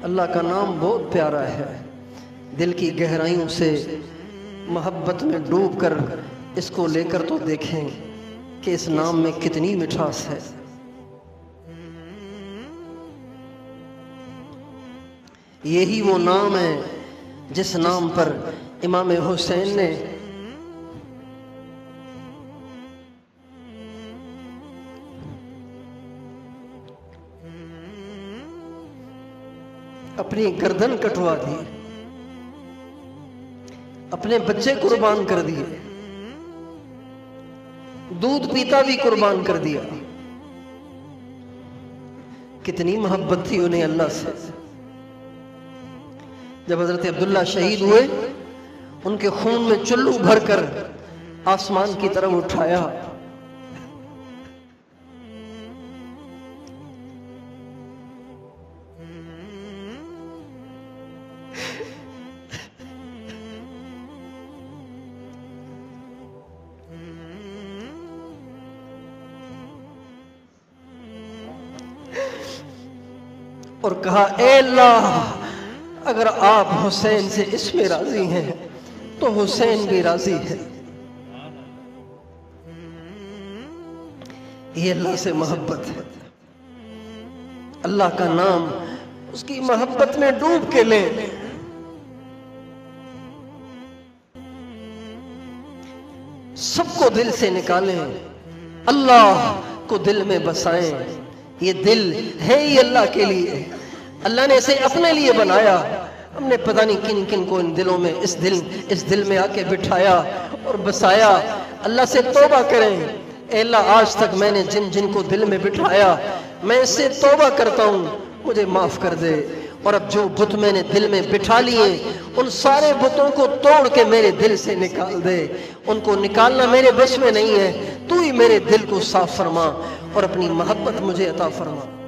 اللہ کا نام بہت پیارا ہے، دل کی گہرائیوں سے محبت میں ڈوب کر اس کو لے کر تو دیکھیں کہ اس نام میں کتنی مٹھاس ہے۔ یہی وہ نام ہے جس نام پر امام حسین نے اپنی گردن کٹوا دی، اپنے بچے قربان کر دیے، دودھ پیتا بھی قربان کر دیا۔ کتنی محبت تھی انہیں اللہ سے۔ جب حضرت عبداللہ شہید ہوئے، ان کے خون میں چلو بھر کر آسمان کی طرف اٹھایا، اور کہا اے اللہ، اگر آپ حسین سے اس میں راضی ہیں تو حسین بھی راضی ہے۔ یہ اللہ سے محبت ہے۔ اللہ کا نام اس کی محبت میں ڈوب کے لیں، سب کو دل سے نکالیں، اللہ کو دل میں بسائیں۔ یہ دل ہے ہی اللہ کے لیے، اللہ نے اسے اپنے لیے بنایا۔ ہم نے پتہ نہیں کن کن کو ان دلوں میں اس دل میں آ کے بٹھایا اور بسایا۔ اللہ سے توبہ کریں، اے اللہ آج تک میں نے جن جن کو دل میں بٹھایا، میں اس سے توبہ کرتا ہوں، مجھے معاف کر دے۔ اور اب جو بت میں نے دل میں بٹھا لیے، ان سارے بتوں کو توڑ کے میرے دل سے نکال دے۔ ان کو نکالنا میرے بس میں نہیں ہے، تو ہی میرے دل کو صاف فرما اور اپنی محبت مجھے عطا فرما۔